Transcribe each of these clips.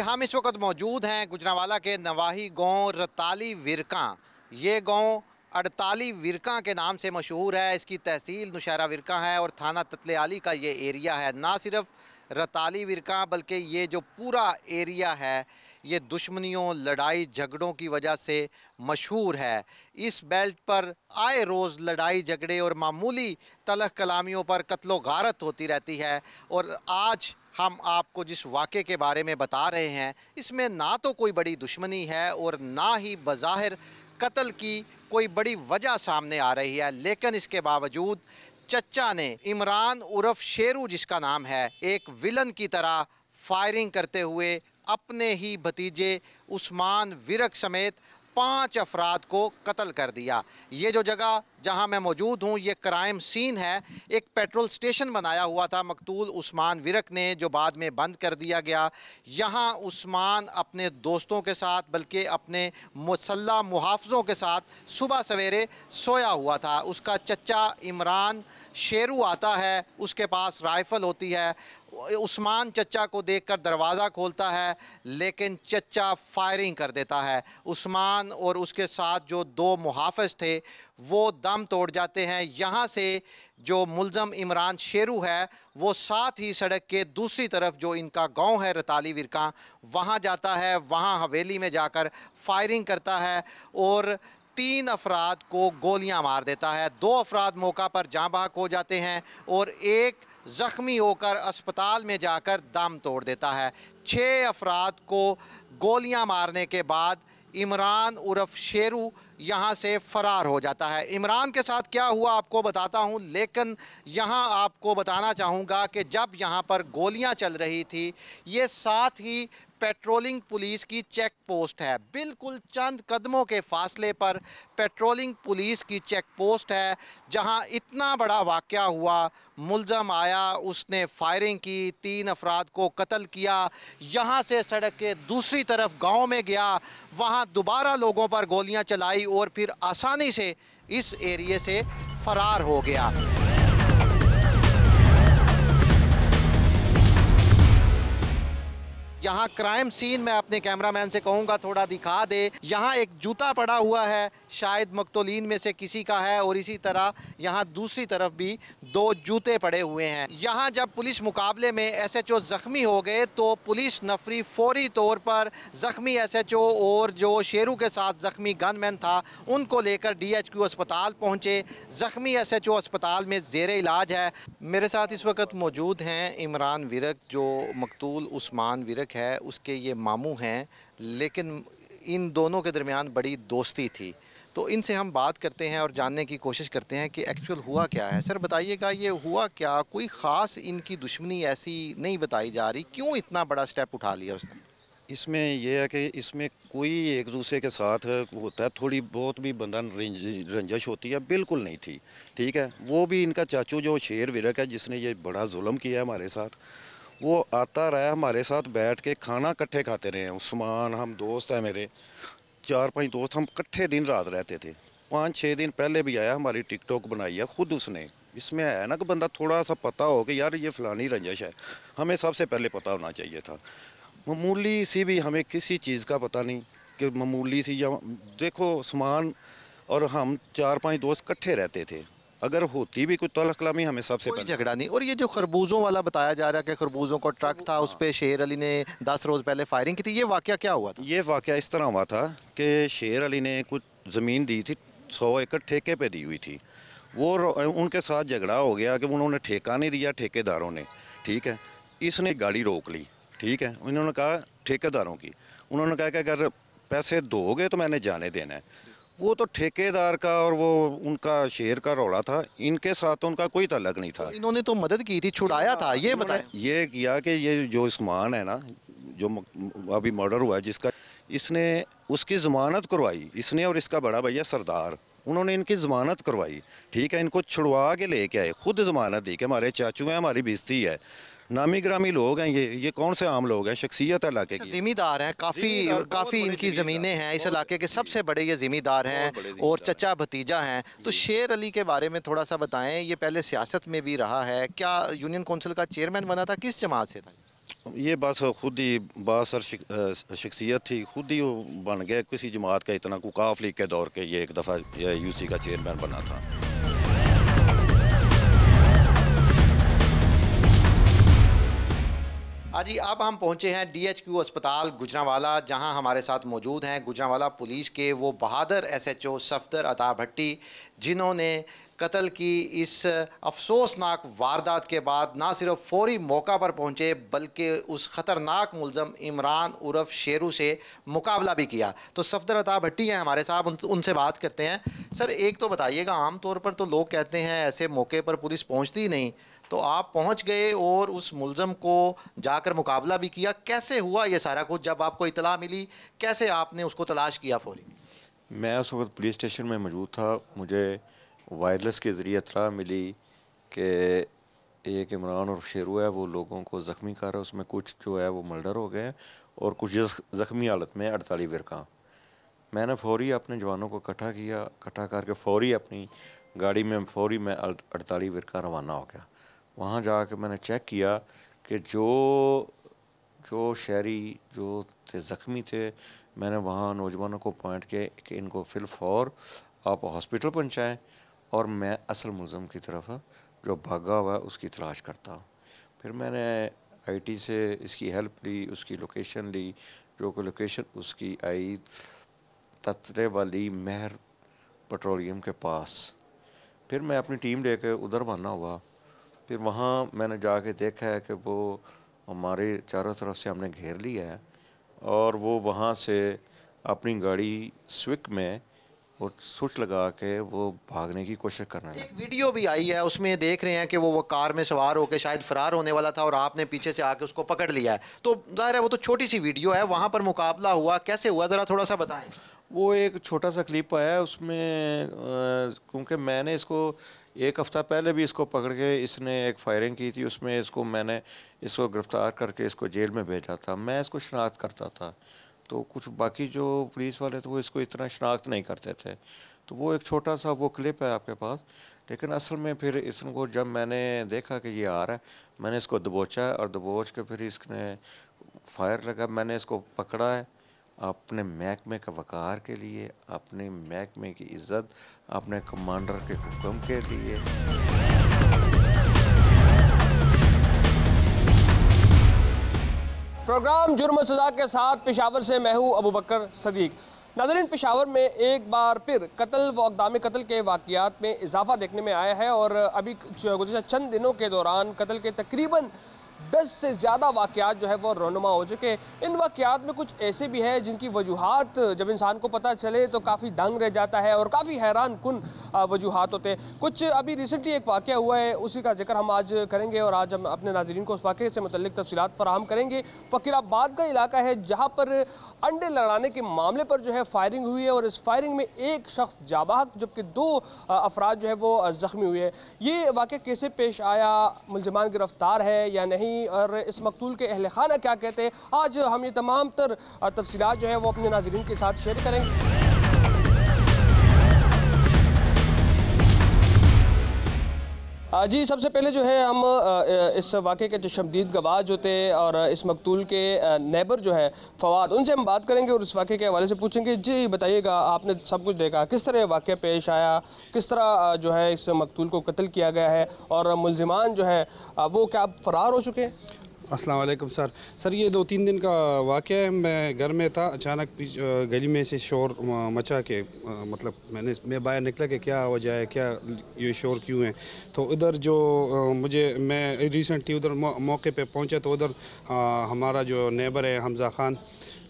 हम इस वक्त मौजूद हैं गुजरांवाला के नवाही गांव रताली विरका। ये गांव अड़ताली विरका के नाम से मशहूर है। इसकी तहसील नौशहरा विरका है और थाना ततले आली का ये एरिया है। ना सिर्फ रताली विरका बल्कि ये जो पूरा एरिया है ये दुश्मनियों, लड़ाई झगड़ों की वजह से मशहूर है। इस बेल्ट पर आए रोज़ लड़ाई झगड़े और मामूली तलख कलामियों पर कत्लो गारत होती रहती है। और आज हम आपको जिस वाक़े के बारे में बता रहे हैं इसमें ना तो कोई बड़ी दुश्मनी है और ना ही बज़ाहिर कत्ल की कोई बड़ी वजह सामने आ रही है, लेकिन इसके बावजूद चचा ने इमरान उर्फ शेरू जिसका नाम है, एक विलन की तरह फायरिंग करते हुए अपने ही भतीजे उस्मान विरक समेत 5 अफराद को कत्ल कर दिया। ये जो जगह जहां मैं मौजूद हूं ये क्राइम सीन है। एक पेट्रोल स्टेशन बनाया हुआ था मकतूल उस्मान विरक ने, जो बाद में बंद कर दिया गया। यहां उस्मान अपने दोस्तों के साथ बल्कि अपने मुसल्ला मुहाफ़िज़ों के साथ सुबह सवेरे सोया हुआ था। उसका चचा इमरान शेरू आता है, उसके पास राइफ़ल होती है। उस्मान चचा को देखकर दरवाज़ा खोलता है लेकिन चचा फायरिंग कर देता है। उस्मान और उसके साथ जो 2 मुहाफ़िज़ थे वो दम तोड़ जाते हैं। यहाँ से जो मुल्ज़म इमरान शेरू है वो साथ ही सड़क के दूसरी तरफ जो इनका गांव है रताली विरका, वहाँ जाता है। वहाँ हवेली में जाकर फायरिंग करता है और 3 अफराद को गोलियां मार देता है। 2 अफराद मौका पर जाँ बहक हो जाते हैं और एक ज़ख्मी होकर अस्पताल में जाकर दम तोड़ देता है। 6 अफराद को गोलियां मारने के बाद इमरान उर्फ शेरू यहाँ से फ़रार हो जाता है। इमरान के साथ क्या हुआ आपको बताता हूँ, लेकिन यहाँ आपको बताना चाहूँगा कि जब यहाँ पर गोलियाँ चल रही थी ये साथ ही पेट्रोलिंग पुलिस की चेक पोस्ट है। बिल्कुल चंद कदमों के फासले पर पेट्रोलिंग पुलिस की चेक पोस्ट है। जहाँ इतना बड़ा वाक़या हुआ, मुल्ज़म आया, उसने फायरिंग की, 3 अफराद को कत्ल किया। यहाँ से सड़क के दूसरी तरफ गांव में गया, वहाँ दोबारा लोगों पर गोलियां चलाई और फिर आसानी से इस एरिए से फरार हो गया। यहाँ क्राइम सीन मैं अपने कैमरामैन से कहूँगा थोड़ा दिखा दे। यहाँ एक जूता पड़ा हुआ है, शायद मकतूलीन में से किसी का है, और इसी तरह यहाँ दूसरी तरफ भी 2 जूते पड़े हुए हैं। यहाँ जब पुलिस मुकाबले में एसएचओ ज़ख्मी हो गए तो पुलिस नफरी फौरी तौर पर ज़ख्मी एसएचओ और जो शेरू के साथ ज़ख्मी गनमैन था उनको लेकर डीएचक्यू अस्पताल पहुँचे। ज़ख्मी एसएचओ अस्पताल में ज़ेरे इलाज है। मेरे साथ इस वक्त मौजूद हैं इमरान विरक, जो मकतूल उस्मान विरक है उसके ये मामू हैं, लेकिन इन दोनों के दरमियान बड़ी दोस्ती थी। तो इनसे हम बात करते हैं और जानने की कोशिश करते हैं कि एक्चुअल हुआ क्या है। सर बताइएगा, ये हुआ क्या? कोई ख़ास इनकी दुश्मनी ऐसी नहीं बताई जा रही, क्यों इतना बड़ा स्टेप उठा लिया उसने? इसमें यह है कि इसमें कोई एक दूसरे के साथ होता है, थोड़ी बहुत भी बंदा रंजश होती है, बिल्कुल नहीं थी। ठीक है, वो भी इनका चाचू जो शेर विरक है जिसने ये बड़ा जुल्म किया है हमारे साथ, वो आता रहा हमारे साथ, बैठ के खाना इकट्ठे खाते रहे हैं। उस्मान, हम दोस्त हैं मेरे 4-5 दोस्त, हम इकट्ठे दिन रात रहते थे। 5-6 दिन पहले भी आया, हमारी टिकटॉक बनाई है खुद उसने। इसमें है ना कि बंदा थोड़ा सा पता हो कि यार ये फ़लानी रंजश है, हमें सबसे पहले पता होना चाहिए था। मामूली सी भी हमें किसी चीज़ का पता नहीं कि मामूली सी, या देखो उस्मान और हम 4-5 दोस्त इकट्ठे रहते थे, अगर होती भी कोई तलख कलामी हमें सबसे कोई पहले। झगड़ा नहीं। और ये जो खरबूजों वाला बताया जा रहा है कि खरबूजों का ट्रक था, उस पर शेर अली ने 10 रोज़ पहले फायरिंग की थी, ये वाक़या क्या हुआ था? ये वाक़या इस तरह हुआ था कि शेर अली ने कुछ ज़मीन दी थी, 100 एकड़ ठेके पे दी हुई थी। वो उनके साथ झगड़ा हो गया कि उन्होंने ठेका नहीं दिया ठेकेदारों ने। ठीक है, इसने गाड़ी रोक ली। ठीक है, उन्होंने कहा ठेकेदारों की, उन्होंने कहा कि अगर पैसे दोगे तो मैंने जाने देना है। वो तो ठेकेदार का और वो उनका शेर का रौला था, इनके साथ तो उनका कोई ताल्लुक नहीं था। तो इन्होंने तो मदद की थी, छुड़ाया था, ये बताएं। ये किया कि ये जो उस्मान है ना, जो अभी मर्डर हुआ है जिसका, इसने उसकी ज़मानत करवाई, इसने और इसका बड़ा भैया सरदार, उन्होंने इनकी ज़मानत करवाई। ठीक है, इनको छुड़वा के लेके आए, खुद ज़मानत दी कि हमारे चाचू हैं, हमारी बेइज्जती है। नामी ग्रामी लोग हैं ये कौन से आम लोग हैं, शख्सियत है इलाके की, ज़िम्मेदार हैं, काफ़ी इनकी ज़मीनें हैं इस इलाके के, सबसे बड़े ये ज़िम्मेदार हैं और चचा भतीजा हैं। तो शेर अली के बारे में थोड़ा सा बताएं। ये पहले सियासत में भी रहा है, क्या यूनियन कौंसिल का चेयरमैन बना था, किस जमात से था? ये बस खुद ही बासर शख्सियत थी, खुद ही वो बन गया किसी जमात का इतना कुकाफ लीग के दौर के ये एक दफ़ा यूसी का चेयरमैन बना था। जी अब हम पहुंचे हैं DHQ अस्पताल गुजरांवाला, जहां हमारे साथ मौजूद हैं गुजरांवाला पुलिस के वो बहादुर SHO सफदर अता भट्टी, जिन्होंने कत्ल की इस अफसोसनाक वारदात के बाद ना सिर्फ फौरी मौका पर पहुंचे बल्कि उस ख़तरनाक मुलज़म इमरान उर्फ शेरू से मुकाबला भी किया। तो सफदर अता भट्टी हैं हमारे साथ, उनसे बात करते हैं। सर एक तो बताइएगा, आम तौर पर तो लोग कहते हैं ऐसे मौके पर पुलिस पहुंचती नहीं, तो आप पहुंच गए और उस मुलज़म को जाकर मुकाबला भी किया। कैसे हुआ ये सारा कुछ? जब आपको इतला मिली कैसे आपने उसको तलाश किया फौरी? मैं उस वक्त पुलिस स्टेशन में मौजूद था। मुझे वायरलेस के ज़रिए इत्तला मिली कि एक इमरान और शेरू है वो लोगों को ज़ख्मी कर रहा है, उसमें कुछ जो है वो मर्डर हो गए और कुछ ज़ख्मी हालत में 48 विरका। मैंने फौरी अपने जवानों को इकट्ठा किया, इकट्ठा करके फौरी अपनी गाड़ी में फौरी मैं 48 विरका रवाना हो गया। वहाँ जाके मैंने चेक किया कि जो शहरी जो थे ज़ख्मी थे, मैंने वहाँ नौजवानों को पॉइंट किया कि इनको फिलफौर आप हॉस्पिटल पहुँचाएँ और मैं असल मुलज़म की तरफ जो भागा हुआ है उसकी तलाश करता हूँ। फिर मैंने IT से इसकी हेल्प ली, उसकी लोकेशन ली, जो कि लोकेशन उसकी आई ततरे वाली महर पेट्रोलियम के पास। फिर मैं अपनी टीम लेकर उधर रवाना हुआ। फिर वहाँ मैंने जाके देखा है कि वो हमारे चारों तरफ से हमने घेर लिया है और वो वहाँ से अपनी गाड़ी स्विक में और स्विच लगा के वो भागने की कोशिश करने लगे। एक वीडियो भी आई है, उसमें देख रहे हैं कि वो कार में सवार होकर शायद फरार होने वाला था और आपने पीछे से आके उसको पकड़ लिया है। तो जाहिर है वो तो छोटी सी वीडियो है, वहाँ पर मुकाबला हुआ, कैसे हुआ ज़रा थोड़ा सा बताएं। वो एक छोटा सा क्लिप आया है उसमें, क्योंकि मैंने इसको एक हफ़्ता पहले भी इसको पकड़ के इसने एक फायरिंग की थी, उसमें मैंने इसको गिरफ़्तार करके इसको जेल में भेजा था। मैं इसको शनाख्त करता था, तो कुछ बाकी जो पुलिस वाले थे वो इसको इतना शनाख्त नहीं करते थे। तो वो एक छोटा सा वो क्लिप है आपके पास, लेकिन असल में फिर इसको जब मैंने देखा कि ये आ रहा है, मैंने इसको दबोचा और दबोच के फिर इसने फायर लगा। मैंने इसको पकड़ा है अपने महकमे के वक़ार के लिए, अपने महकमे की इज़्ज़त, अपने कमांडर के हुक्म के लिए। प्रोग्राम जुर्म सज़ा के साथ पेशावर से मैं हूँ अबू बकर सदीक। नाज़रीन, पेशावर में एक बार फिर कत्ल व इक़दाम कत्ल के वाक़यात में इजाफा देखने में आया है और अभी गुज़श्ता चंद दिनों के दौरान कत्ल के तकरीबन 10 से ज़्यादा वाक़यात जो है वो रोनुमा हो चुके हैं। इन वाक़यात में कुछ ऐसे भी है जिनकी वजूहात जब इंसान को पता चले तो काफ़ी दंग रह जाता है और काफ़ी हैरान कुन वजूहात होते हैं। कुछ अभी रिसेंटली एक वाक़या हुआ है, उसी का जिक्र हम आज करेंगे और आज हम अपने नाज़रीन को उस वाक़े से मुतल्लिक़ तफ़सीलात फ़राहम करेंगे। फ़कीराबाद का इलाका है जहाँ पर अंडे लड़ाने के मामले पर जो है फायरिंग हुई है और इस फायरिंग में एक शख्स जाबाक जबकि 2 अफराद जो है वो ज़ख्मी हुए हैं। ये वाक़या कैसे पेश आया, मुलज़मान गिरफ़्तार है या नहीं और इस मकतूल के अहल खाना क्या कहते हैं, आज हम ये तमाम तर तफसीलात जो है वो अपने नाज़रीन के साथ शेयर करेंगे। जी सबसे पहले जो है हम इस वाक़े के जो शमदीद गवाह जो थे और इस मकतूल के नेबर जो है फवाद, उनसे हम बात करेंगे और इस वाक़े के हवाले से पूछेंगे। जी बताइएगा, आपने सब कुछ देखा, किस तरह वाक़या पेश आया, किस तरह जो है इस मकतूल को कत्ल किया गया है और मुलज़िमान जो है वो क्या फरार हो चुके हैं? अस्सलाम वालेकुम सर, ये 2-3 दिन का वाक़या है। मैं घर में था, अचानक गली में से शोर मचा के मतलब मैं बाहर निकला कि क्या वजह है, क्या ये शोर क्यों है। तो उधर जो मैं रिसेंटली उधर मौके पे पहुंचा तो उधर हमारा जो नेबर है हमज़ा ख़ान,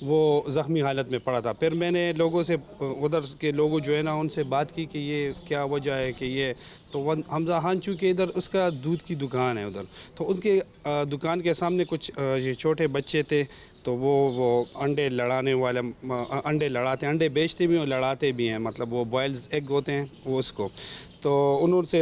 वो ज़ख्मी हालत में पड़ा था। फिर मैंने लोगों से, उधर के लोगों जो है ना, उनसे बात की कि ये क्या वजह है कि ये, तो हमज़ा खान चूँकि इधर उसका दूध की दुकान है उधर, तो उनके दुकान के सामने कुछ ये छोटे बच्चे थे, तो वो अंडे लड़ाने वाले अंडे लड़ाते, अंडे बेचते भी और लड़ाते भी हैं, मतलब वो बॉयल्स एग होते हैं वो उसको। तो उन्होंने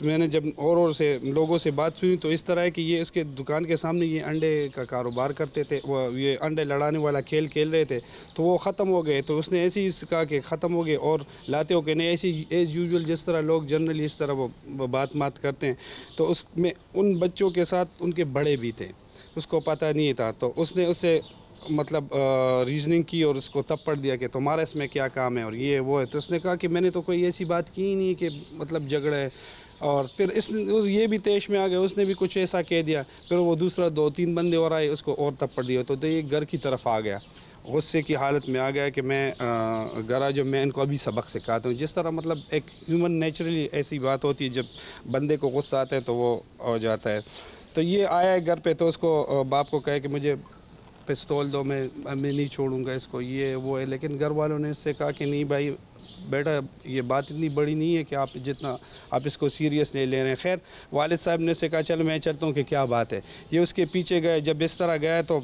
मैंने जब और से लोगों से बात सुनी तो इस तरह है कि ये इसके दुकान के सामने ये अंडे का कारोबार करते थे, वो ये अंडे लड़ाने वाला खेल रहे थे, तो वो ख़त्म हो गए। तो उसने ऐसे ही कहा कि ख़त्म हो गए और लाते हो कि नहीं, ऐसे एज़ यूजुअल जिस तरह लोग जनरली इस तरह वो बात करते हैं। तो उसमें उन बच्चों के साथ उनके बड़े भी थे, उसको पता नहीं था, तो उसने उससे मतलब रीजनिंग की और उसको तब पढ़ दिया कि तुम्हारा इसमें क्या काम है और ये वो है। तो उसने कहा कि मैंने तो कोई ऐसी बात की ही नहीं कि मतलब झगड़ा है। और फिर ये भी तेश में आ गया, उसने भी कुछ ऐसा कह दिया। फिर वो दूसरा 2-3 बंदे और आए, उसको और थप्पड़ दिया। तो ये घर की तरफ आ गया, गुस्से की हालत में आ गया कि मैं घर आ जो मैं इनको अभी सबक सिखाता हूँ। जिस तरह मतलब एक ह्यूमन नेचुरली ऐसी बात होती है, जब बंदे को गुस्सा आता है तो वो हो जाता है। तो ये आया है घर पे, तो उसको बाप को कहे कि मुझे पिस्तौल दो, मैं नहीं छोड़ूंगा इसको, ये वो है। लेकिन घर वालों ने इससे कहा कि नहीं भाई बेटा, ये बात इतनी बड़ी नहीं है कि आप जितना आप इसको सीरियस नहीं ले रहे हैं। खैर वालिद साहब ने उससे कहा चल मैं चलता हूँ कि क्या बात है। ये उसके पीछे गए। जब इस तरह गए तो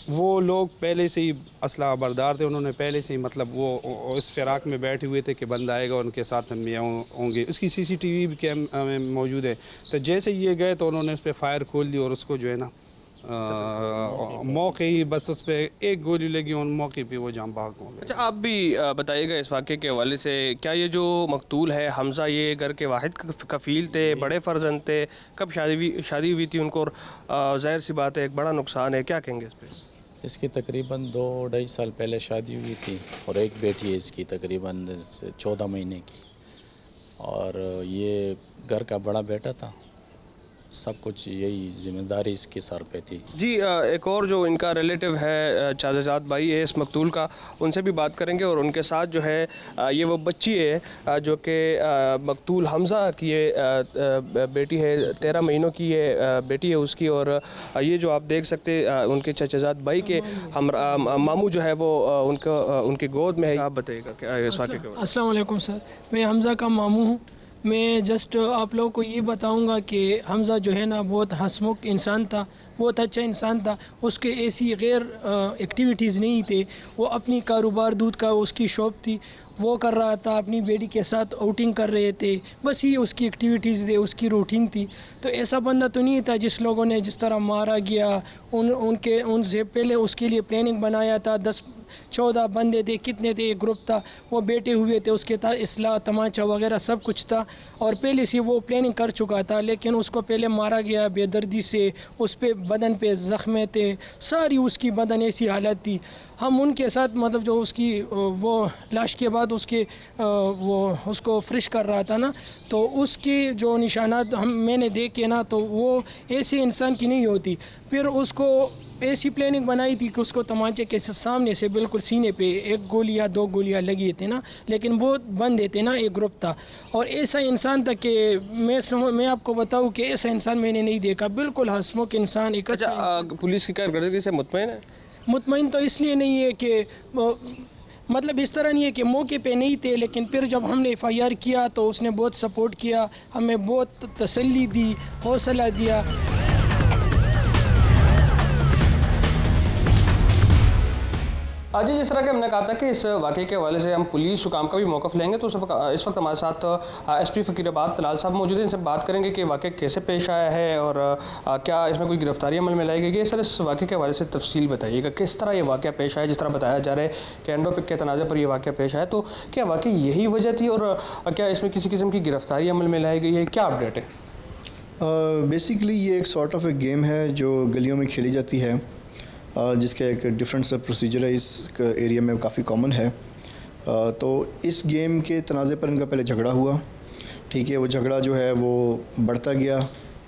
वो लोग पहले से ही असला बरदार थे, उन्होंने पहले से ही मतलब वो इस फिराक में बैठे हुए थे कि बंदा आएगा उनके साथ हम ये होंगे। उसकी CCTV भी कैम में मौजूद है। तो जैसे ये गए तो उन्होंने उस पर फायर खोल दी और उसको जो है ना मौके ही बस उस पर एक गोली लगी, उन मौके पे वो जाम भाग हो गए। अच्छा, आप भी बताइएगा इस वाक़े के हवाले से, क्या ये जो मकतूल है हमज़ा, ये घर के वाहिद कफ़ील थे, बड़े फ़र्जंद थे, कब शादी हुई थी उनको, और ज़ाहिर सी बात है एक बड़ा नुकसान है, क्या कहेंगे इस पर? इसकी तकरीबन 2-2.5 साल पहले शादी हुई थी और एक बेटी है इसकी तकरीबन 14 महीने की। और ये घर का बड़ा बेटा था, सब कुछ यही जिम्मेदारी इसके सर पे थी। जी, एक और जो इनका रिलेटिव है चाचाजाद भाई है इस मकतूल का, उनसे भी बात करेंगे। और उनके साथ जो है ये वो बच्ची है जो कि मकतूल हमज़ा की ये बेटी है, 13 महीनों की ये बेटी है उसकी। और ये जो आप देख सकते उनके चाचाजाद भाई के हम मामू जो है वो उनकी गोद में है। आप बताइएगा क्या इस वाक़े के? अस्सलाम वालेकुम सर, मैं हमज़ा का मामू हूँ। मैं जस्ट आप लोगों को ये बताऊंगा कि हमज़ा जो है ना बहुत हंसमुख इंसान था, बहुत अच्छा इंसान था। उसके ऐसी गैर एक्टिविटीज़ नहीं थे। वो अपनी कारोबार दूध का उसकी शॉप थी, वो कर रहा था, अपनी बेटी के साथ आउटिंग कर रहे थे, बस ये उसकी एक्टिविटीज़ थे, उसकी रूटीन थी। तो ऐसा बंदा तो नहीं था जिस लोगों ने जिस तरह मारा गया। उनसे पहले उसके लिए प्लानिंग बनाया था, 10-14 बंदे थे, कितने थे, एक ग्रुप था, वो बैठे हुए थे, उसके साथ इसला तमाचा वगैरह सब कुछ था और पहले से वो प्लानिंग कर चुका था। लेकिन उसको पहले मारा गया बेदर्दी से, उस पे बदन पे ज़ख्म थे, सारी उसकी बदन ऐसी हालत थी। हम उनके साथ मतलब जो उसकी वो लाश के बाद वो उसको फ्रेश कर रहा था ना, तो उसके जो निशानात मैंने देखे ना, तो वो ऐसे इंसान की नहीं होती। फिर उसको ऐसी प्लानिंग बनाई थी कि उसको तमाचे के सामने से बिल्कुल सीने पे 1 गोली या 2 गोलियाँ लगी थी ना, लेकिन बहुत बंदे थे ना, एक ग्रुप था। और ऐसा इंसान था कि मैं आपको बताऊं कि ऐसा इंसान मैंने नहीं देखा, बिल्कुल हंसमुख इंसान। एक पुलिस की कारकर्दगी से मुतमईन है? मुतमईन तो इसलिए नहीं है कि मतलब इस तरह नहीं है कि मौके पे नहीं थे, लेकिन फिर जब हमने FIR किया तो उसने बहुत सपोर्ट किया, हमें बहुत तसल्ली दी, हौसला दिया। जी, जिस तरह के हमने कहा था कि इस वाक़े के हवाले से हम पुलिस हुकाम का भी मौक़िफ़ लेंगे, तो इस वक्त हमारे साथ SP फ़कीराबाद तलाल साहब मौजूद हैं। इनसे बात करेंगे कि वाक़या कैसे पेश आया है और क्या इसमें कोई गिरफ्तारी अमल में लाई गई। सर, इस वाक़े के हवाले से तफसील बताइएगा, किस तरह ये वाक़या पेश आया? जिस तरह बताया जा रहा है कि एंडोपिक के तनाज़े पर यह वाक़या पेश आया, तो क्या वाकई यही वजह थी और क्या इसमें किसी किस्म की गिरफ्तारी अमल में लाई गई है? क्या अपडेट है? बेसिकली ये एक सॉर्ट ऑफ ए गेम है जो गलियों में खेली जाती है, जिसका एक डिफरेंट सा प्रोसीजर है, इस एरिया में काफ़ी कॉमन है। तो इस गेम के तनाज़े पर इनका पहले झगड़ा हुआ, ठीक है। वो झगड़ा जो है वो बढ़ता गया,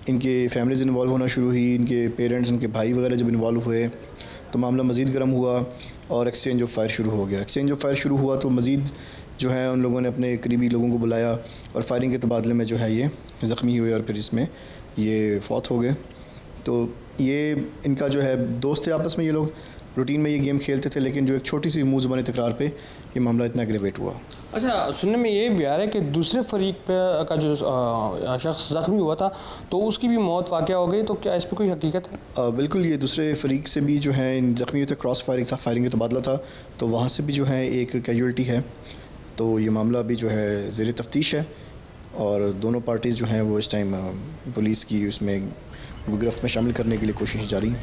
इनके फैमिलीज़ इन्वॉल्व होना शुरू हुई, इनके पेरेंट्स, इनके भाई वगैरह जब इन्वॉल्व हुए तो मामला मज़ीद गर्म हुआ और एक्सचेंज ऑफ फायर शुरू हो गया। एक्सचेंज ऑफ फायर शुरू हुआ तो मज़ीद जो है उन लोगों ने अपने करीबी लोगों को बुलाया और फायरिंग के तबादले में जो है ये ज़ख्मी हुए और फिर इसमें ये फौत हो गए। तो ये इनका जो है दोस्त थे आपस में, ये लोग रूटीन में ये गेम खेलते थे, लेकिन जो एक छोटी सी मुँह ज़बानी तकरार पे ये मामला इतना एग्रेवेट हुआ। अच्छा, सुनने में ये भी आ रहा है कि दूसरे फरीक पे का जो शख्स ज़ख्मी हुआ था तो उसकी भी मौत वाक़या हो गई, तो क्या इस पर कोई हकीकत है? बिल्कुल, ये दूसरे फरीक से भी जो है ज़ख्मी हुए थे, क्रॉस फायरिंग था, फायरिंग का तबादला था, तो वहाँ से भी जो है एक कैजुअल्टी है। तो ये मामला भी जो है ज़ेर तफ्तीश है और दोनों पार्टीज़ जो हैं वो इस टाइम पुलिस की उसमें गिरफ्त में शामिल करने के लिए कोशिश जारी है।